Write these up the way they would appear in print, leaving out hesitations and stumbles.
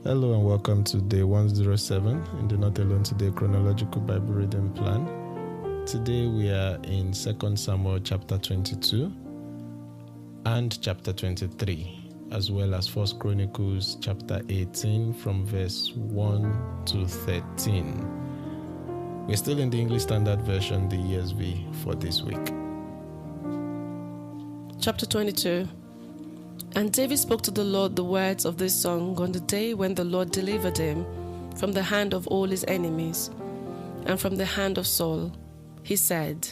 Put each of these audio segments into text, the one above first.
Hello and welcome to day 107 in the Not Alone Today chronological Bible reading plan. Today we are in 2 Samuel chapter 22 and chapter 23, as well as 1 Chronicles chapter 18 from verse 1 to 13. We're still in the English Standard Version, the ESV, for this week. Chapter 22. And David spoke to the Lord the words of this song on the day when the Lord delivered him from the hand of all his enemies and from the hand of Saul. He said,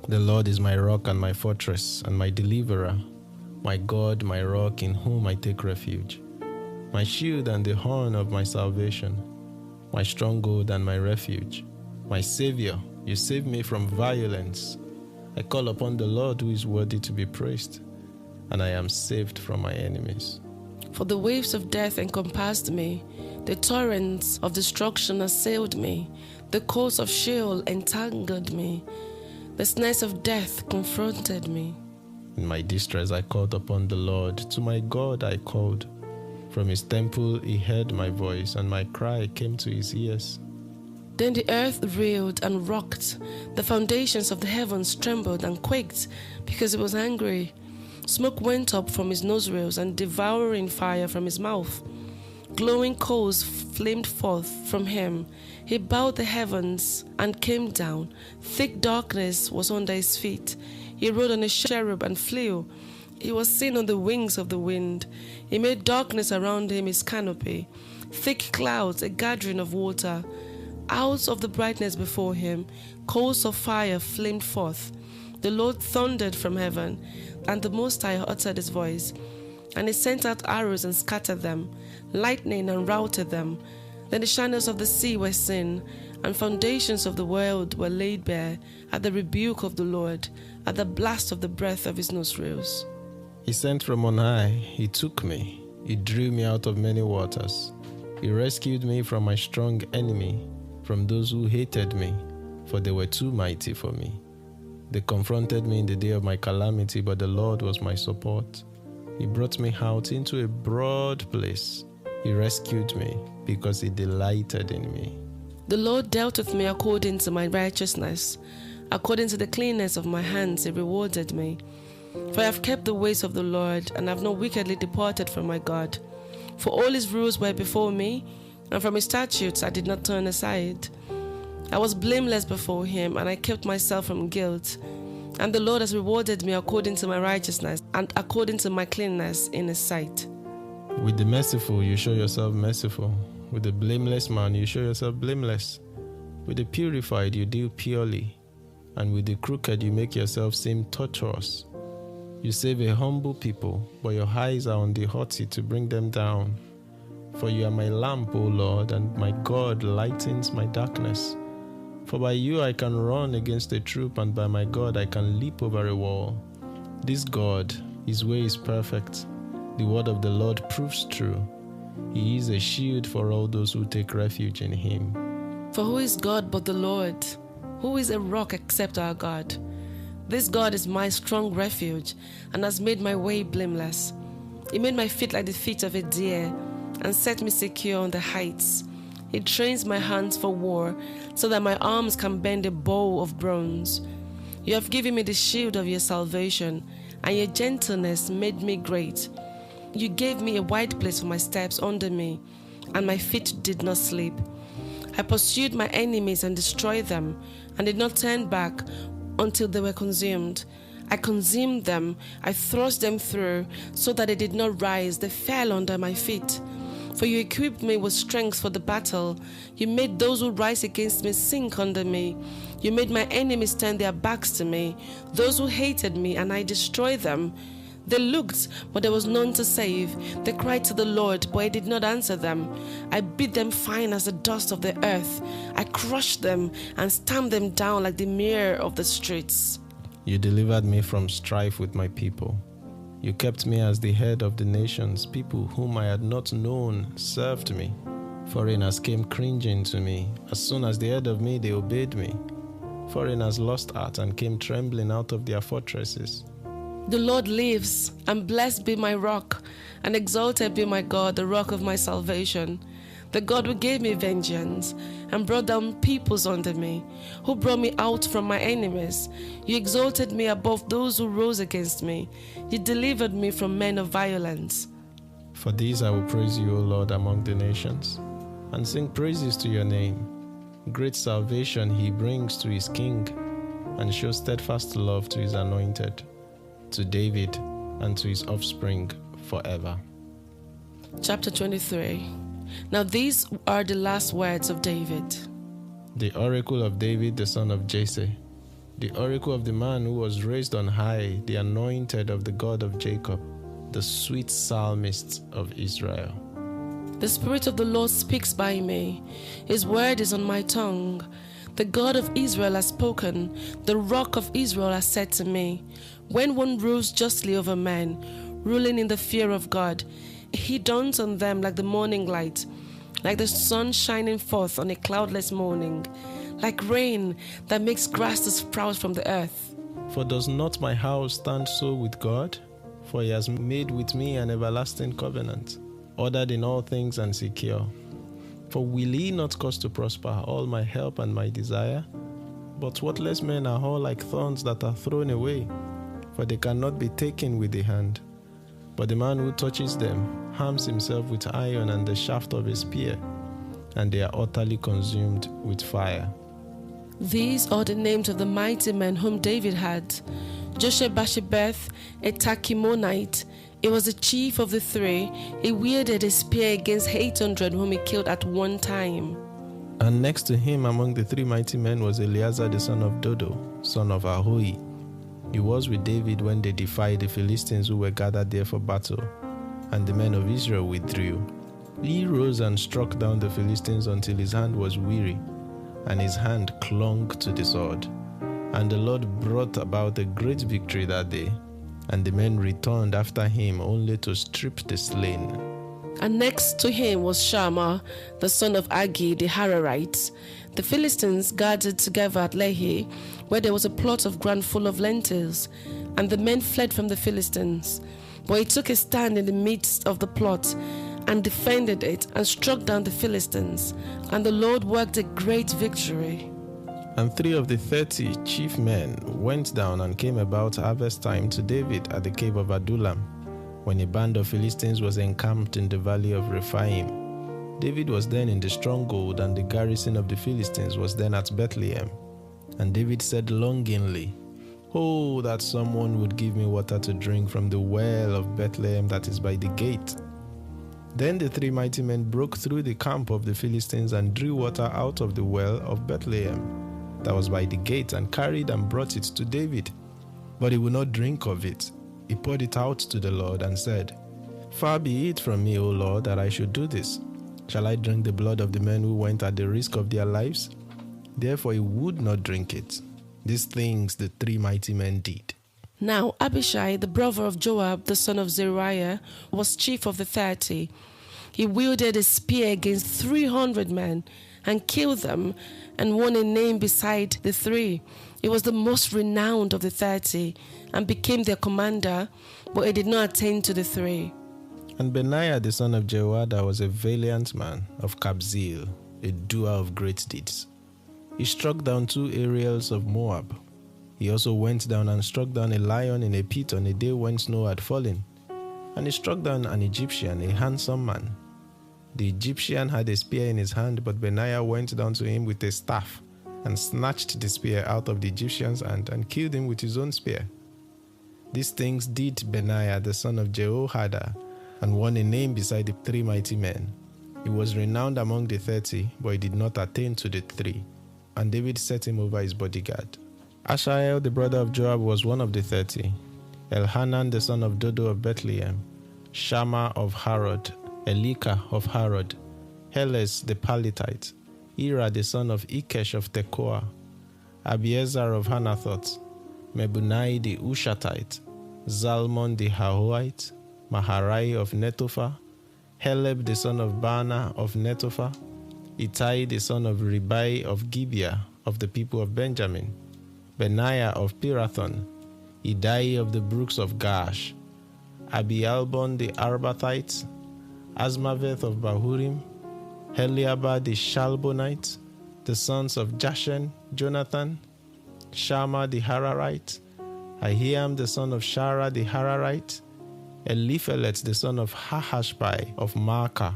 The Lord is my rock and my fortress and my deliverer, my God, my rock in whom I take refuge, my shield and the horn of my salvation, my stronghold and my refuge, my Savior. You save me from violence. I call upon the Lord who is worthy to be praised, and I am saved from my enemies. For the waves of death encompassed me, the torrents of destruction assailed me, the course of Sheol entangled me, the snares of death confronted me. In my distress I called upon the Lord, to my God I called. From his temple he heard my voice, and my cry came to his ears. Then the earth reeled and rocked, the foundations of the heavens trembled and quaked, because he was angry. Smoke went up from his nostrils and devouring fire from his mouth. Glowing coals flamed forth from him. He bowed the heavens and came down. Thick darkness was under his feet. He rode on a cherub and flew. He was seen on the wings of the wind. He made darkness around him his canopy. Thick clouds, a gathering of water. Out of the brightness before him, coals of fire flamed forth. The Lord thundered from heaven, and the Most High uttered his voice. And he sent out arrows and scattered them, lightning and routed them. Then the channels of the sea were seen, and foundations of the world were laid bare at the rebuke of the Lord, at the blast of the breath of his nostrils. He sent from on high, he took me, he drew me out of many waters. He rescued me from my strong enemy, from those who hated me, for they were too mighty for me. They confronted me in the day of my calamity, but the Lord was my support. He brought me out into a broad place. He rescued me because he delighted in me. The Lord dealt with me according to my righteousness. According to the cleanness of my hands, he rewarded me. For I have kept the ways of the Lord, and have not wickedly departed from my God. For all his rules were before me, and from his statutes I did not turn aside. I was blameless before him, and I kept myself from guilt. And the Lord has rewarded me according to my righteousness and according to my cleanness in his sight. With the merciful you show yourself merciful. With the blameless man you show yourself blameless. With the purified you deal purely. And with the crooked you make yourself seem tortuous. You save a humble people, but your eyes are on the haughty to bring them down. For you are my lamp, O Lord, and my God lightens my darkness. For by you I can run against a troop, and by my God I can leap over a wall. This God, his way is perfect. The word of the Lord proves true. He is a shield for all those who take refuge in him. For who is God but the Lord? Who is a rock except our God? This God is my strong refuge, and has made my way blameless. He made my feet like the feet of a deer, and set me secure on the heights. He trains my hands for war, so that my arms can bend a bow of bronze. You have given me the shield of your salvation, and your gentleness made me great. You gave me a wide place for my steps under me, and my feet did not sleep. I pursued my enemies and destroyed them, and did not turn back until they were consumed. I consumed them, I thrust them through, so that they did not rise, they fell under my feet. For you equipped me with strength for the battle. You made those who rise against me sink under me. You made my enemies turn their backs to me, those who hated me, and I destroyed them. They looked, but there was none to save. They cried to the Lord, but he did not answer them. I beat them fine as the dust of the earth. I crushed them and stamped them down like the mire of the streets. You delivered me from strife with my people. You kept me as the head of the nations. People whom I had not known served me. Foreigners came cringing to me. As soon as they heard of me, they obeyed me. Foreigners lost heart and came trembling out of their fortresses. The Lord lives, and blessed be my rock, and exalted be my God, the rock of my salvation. the God who gave me vengeance and brought down peoples under me, who brought me out from my enemies. You exalted me above those who rose against me. You delivered me from men of violence. For these I will praise you, O Lord, among the nations, and sing praises to your name. Great salvation he brings to his king, and shows steadfast love to his anointed, to David and to his offspring forever. Chapter 23. Now these are the last words of David. The oracle of David, the son of Jesse, the oracle of the man who was raised on high, the anointed of the God of Jacob, the sweet psalmist of Israel. The Spirit of the Lord speaks by me. His word is on my tongue. The God of Israel has spoken. The Rock of Israel has said to me, when one rules justly over men, ruling in the fear of God, he dawns on them like the morning light, like the sun shining forth on a cloudless morning, like rain that makes grass to sprout from the earth. For does not my house stand so with God? For he has made with me an everlasting covenant, ordered in all things and secure. For will he not cause to prosper all my help and my desire? But worthless men are all like thorns that are thrown away, for they cannot be taken with the hand. But the man who touches them harms himself with iron and the shaft of a spear, and they are utterly consumed with fire. These are the names of the mighty men whom David had. Josheb-Basshebeth, a Tachimonite. He was the chief of the three. He wielded a spear against 800 whom he killed at one time. And next to him among the three mighty men was Eleazar the son of Dodo, son of Ahohi. He was with David when they defied the Philistines who were gathered there for battle, and the men of Israel withdrew. He rose and struck down the Philistines until his hand was weary, and his hand clung to the sword. And the Lord brought about a great victory that day, and the men returned after him only to strip the slain. And next to him was Shammah, the son of Agi the Hararite. The Philistines gathered together at Lehi, where there was a plot of ground full of lentils, and the men fled from the Philistines. But he took a stand in the midst of the plot, and defended it, and struck down the Philistines, and the Lord worked a great victory. And 3 of the 30 chief men went down and came about harvest time to David at the cave of Adullam, when a band of Philistines was encamped in the valley of Rephaim. David was then in the stronghold, and the garrison of the Philistines was then at Bethlehem. And David said longingly, "Oh, that someone would give me water to drink from the well of Bethlehem that is by the gate." Then the 3 mighty men broke through the camp of the Philistines and drew water out of the well of Bethlehem that was by the gate, and carried and brought it to David. But he would not drink of it. He poured it out to the Lord and said, "Far be it from me, O Lord, that I should do this. Shall I drink the blood of the men who went at the risk of their lives?" Therefore he would not drink it. These things the 3 mighty men did. Now Abishai, the brother of Joab, the son of Zeruiah, was chief of the 30. He wielded a spear against 300 men, and killed them, and won a name beside the 3. He was the most renowned of the 30, and became their commander, but he did not attain to the 3. And Benaiah the son of Jehoiada was a valiant man of Kabzeel, a doer of great deeds. He struck down 2 Ariels of Moab. He also went down and struck down a lion in a pit on a day when snow had fallen. And he struck down an Egyptian, a handsome man. The Egyptian had a spear in his hand, but Benaiah went down to him with a staff, and snatched the spear out of the Egyptian's hand, and killed him with his own spear. These things did Benaiah the son of Jehoiada, and won a name beside the 3 mighty men. He was renowned among the 30, but he did not attain to the 3. And David set him over his bodyguard. Asahel the brother of Joab was one of the 30. Elhanan the son of Dodo of Bethlehem, Shammah of Harod, Elika of Harod, Helez the Palitite, Ira the son of Ikesh of Tekoa, Abiezer of Hanathoth, Mebunai the Ushatite, Zalmon the Hahoite, Maharai of Netophah, Heleb the son of Baana of Netophah, Ittai the son of Ribai of Gibeah of the people of Benjamin, Benaiah of Pirathon, Idai of the brooks of Gash, Abialbon the Arbathite, Asmaveth of Bahurim, Eliab the Shalbonite, the sons of Jashen, Jonathan, Shammah the Hararite, Ahiam the son of Shara the Hararite, Eliphelet the son of Hahashbai of Maacah,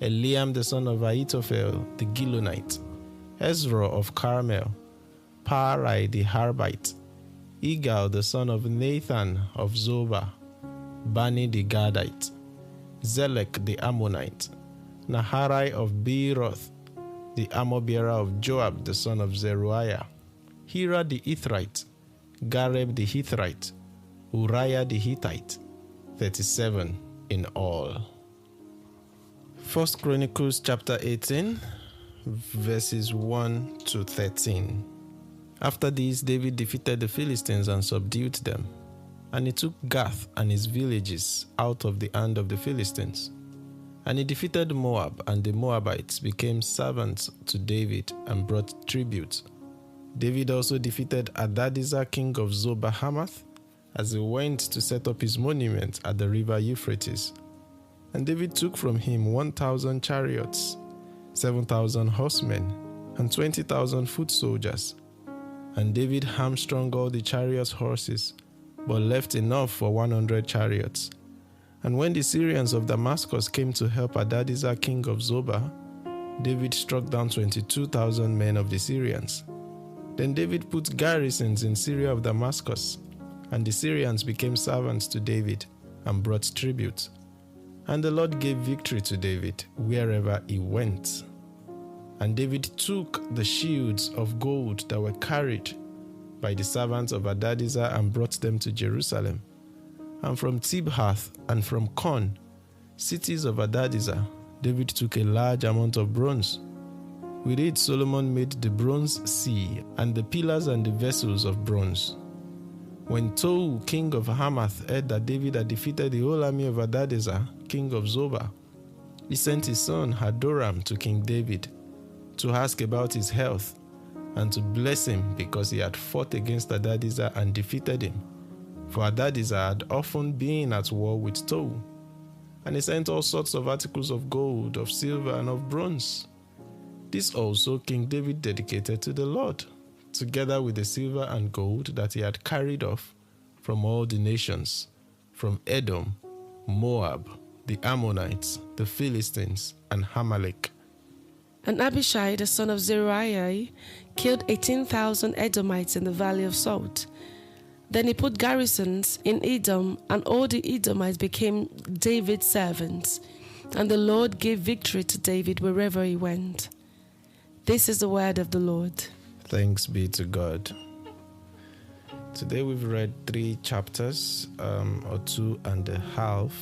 Eliam the son of Ahitophel the Gilonite, Ezra of Carmel, Paarai the Harbite, Igal the son of Nathan of Zobah, Bani the Gadite, Zelek the Ammonite, Naharai of Beeroth, the armor-bearer of Joab the son of Zeruiah, Hira the Ithrite, Gareb the Hithrite, Uriah the Hittite, 37 in all. 1 Chronicles chapter 18, verses 1 to 13. After this, David defeated the Philistines and subdued them, and he took Gath and his villages out of the hand of the Philistines. And he defeated Moab, and the Moabites became servants to David and brought tribute. David also defeated Hadadezer, king of Zobah-Hamath, as he went to set up his monument at the river Euphrates. And David took from him 1,000 chariots, 7,000 horsemen, and 20,000 foot soldiers. And David hamstrung all the chariots' horses, but left enough for 100 chariots. And when the Syrians of Damascus came to help Hadadezer, king of Zobah, David struck down 22,000 men of the Syrians. Then David put garrisons in Syria of Damascus, and the Syrians became servants to David and brought tribute. And the Lord gave victory to David wherever he went. And David took the shields of gold that were carried by the servants of Hadadezer and brought them to Jerusalem. And from Tibhath and from Con, cities of Hadadezer, David took a large amount of bronze. With it, Solomon made the bronze sea and the pillars and the vessels of bronze. When Tou, king of Hamath, heard that David had defeated the whole army of Hadadezer, king of Zobah, he sent his son Hadoram to King David to ask about his health and to bless him because he had fought against Hadadezer and defeated him. For Hadadezer had often been at war with Tou, and he sent all sorts of articles of gold, of silver, and of bronze. This also King David dedicated to the Lord, together with the silver and gold that he had carried off from all the nations, from Edom, Moab, the Ammonites, the Philistines, and Amalek. And Abishai, the son of Zeruiah, killed 18,000 Edomites in the valley of Salt. Then he put garrisons in Edom, and all the Edomites became David's servants. And the Lord gave victory to David wherever he went. This is the word of the Lord. Thanks be to God. Today we've read 3 chapters, or 2.5.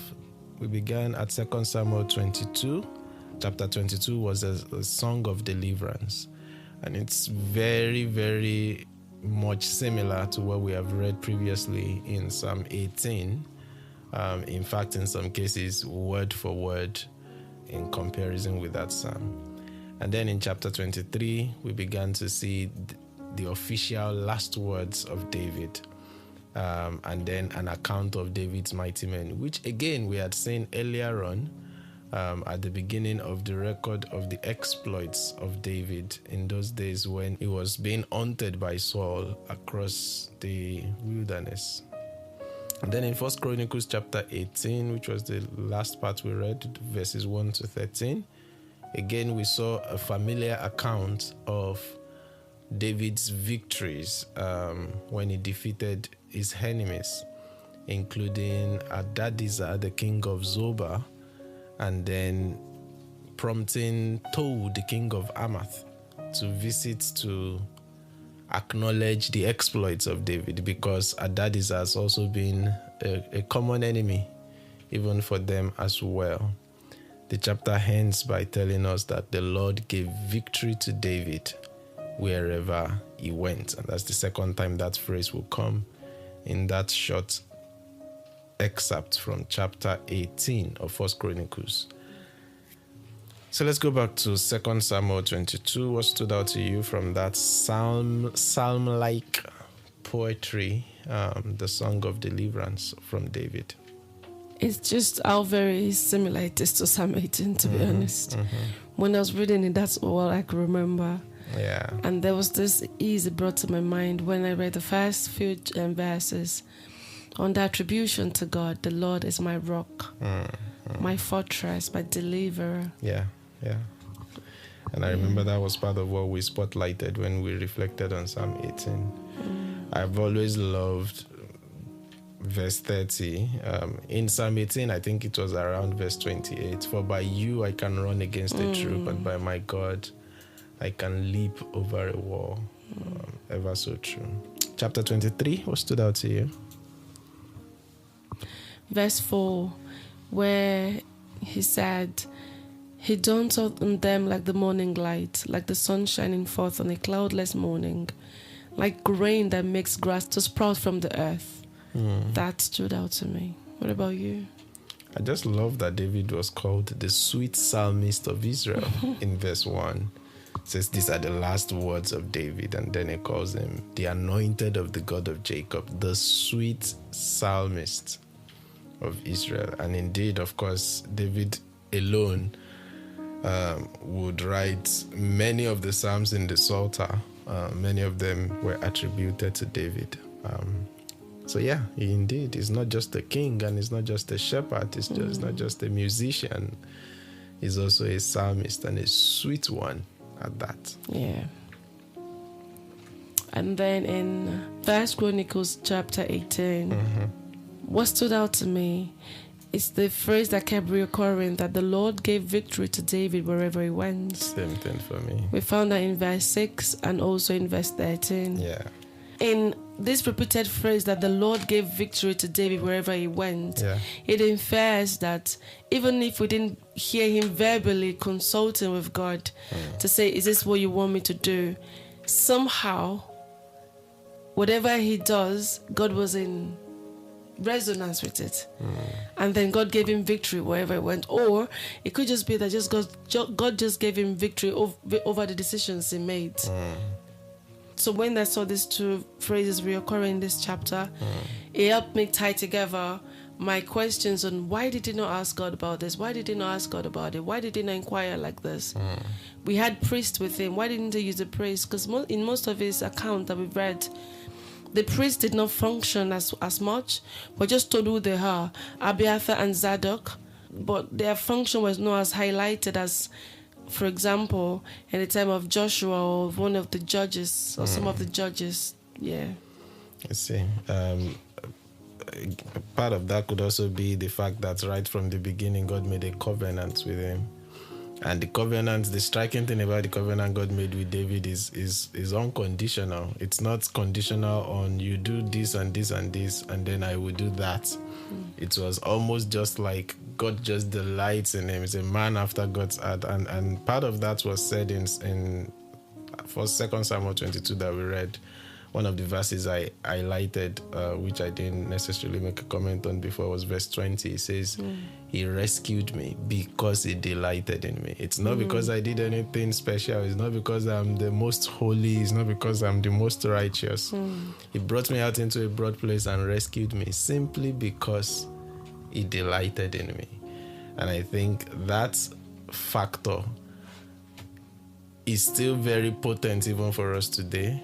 We began at 2 Samuel 22. Chapter 22 was a song of deliverance. And it's very, very much similar to what we have read previously in Psalm 18. In fact, in some cases, word for word in comparison with that psalm. And then in chapter 23, we began to see the official last words of David. And then an account of David's mighty men, which again we had seen earlier on at the beginning of the record of the exploits of David in those days when he was being hunted by Saul across the wilderness. And then in 1 Chronicles chapter 18, which was the last part we read, verses 1 to 13, again we saw a familiar account of David's victories when he defeated his enemies, including Hadadezer, the king of Zobah, and then prompting Tou, the king of Hamath, to visit to acknowledge the exploits of David, because Hadadezer has also been a common enemy, even for them as well. The chapter ends by telling us that the Lord gave victory to David wherever he went. And that's the second time that phrase will come in that short excerpt from chapter 18 of 1 Chronicles. So let's go back to 2 Samuel 22. What stood out to you from that psalm-like poetry, the song of deliverance from David? It's just how very similar it is to Psalm 18, to be honest. When I was reading it, that's all I could remember. Yeah. And there was this ease it brought to my mind when I read the first few verses on the attribution to God. The Lord is my rock, my fortress, my deliverer. Yeah. And I remember that was part of what we spotlighted when we reflected on Psalm 18. I've always loved verse 30. In Psalm 18, I think it was around verse 28. For by you I can run against a troop, but by my God I can leap over a wall. Ever so true. Chapter 23, what stood out to you? Verse 4, where he said, He dawns on them like the morning light, like the sun shining forth on a cloudless morning, like rain that makes grass to sprout from the earth. That stood out to me. What about you? I just love that David was called the sweet psalmist of Israel in verse 1. It says these are the last words of David, and then it calls him the anointed of the God of Jacob, the sweet psalmist of Israel. And indeed, of course, David alone would write many of the psalms in the Psalter. Many of them were attributed to David. So yeah, he indeed is not just a king, and he's not just a shepherd. He's not just a musician. He's also a psalmist, and a sweet one at that. Yeah. And then in 1 Chronicles chapter 18, what stood out to me is the phrase that kept reoccurring, that the Lord gave victory to David wherever he went. Same thing for me. We found that in verse 6 and also in verse 13. Yeah. In this repeated phrase that the Lord gave victory to David wherever he went, it infers that even if we didn't hear him verbally consulting with God to say, is this what you want me to do? Somehow, whatever he does, God was in resonance with it. And then God gave him victory wherever he went. Or it could just be that God just gave him victory over the decisions he made. So when I saw these two phrases reoccurring in this chapter, it helped me tie together my questions on why did he not ask God about this? Why did he not ask God about it? Why did he not inquire like this? We had priests with him. Why didn't he use a priest? Because in most of his account that we've read, the priests did not function as much. We're just told who they are, Abiathar and Zadok, but their function was not as highlighted as, for example, in the time of Joshua or one of the judges or some of the judges. Yeah. I see. Part of that could also be the fact that right from the beginning, God made a covenant with him. And the covenant, the striking thing about the covenant God made with David is unconditional. It's not conditional on you do this and this and this, and then I will do that. It was almost just like God just delights in him. He's a man after God's heart. And part of that was said in for 2 Samuel 22 that we read. One of the verses I highlighted, which I didn't necessarily make a comment on before, was verse 20. It says, he rescued me because he delighted in me. It's not because I did anything special. It's not because I'm the most holy. It's not because I'm the most righteous. He brought me out into a broad place and rescued me simply because he delighted in me. And I think that factor is still very potent even for us today.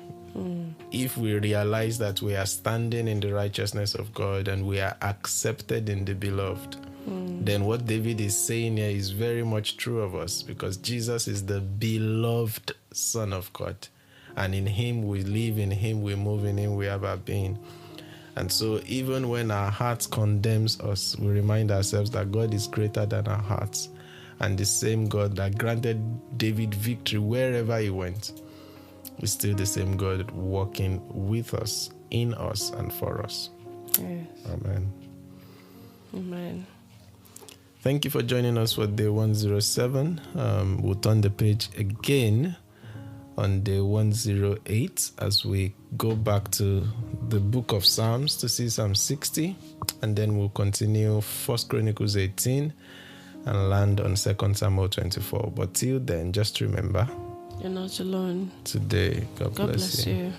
If we realize that we are standing in the righteousness of God and we are accepted in the beloved, then what David is saying here is very much true of us, because Jesus is the beloved Son of God. And in him we live, in him we move, in him we have our being. And so even when our hearts condemns us, we remind ourselves that God is greater than our hearts. And the same God that granted David victory wherever he went is still the same God working with us, in us, and for us. Yes. Amen. Amen. Thank you for joining us for day 107. We'll turn the page again on day 108 as we go back to the book of Psalms to see Psalm 60, and then we'll continue 1 Chronicles 18 and land on 2 Samuel 24. But till then, just remember, you're not alone. Today, God bless you.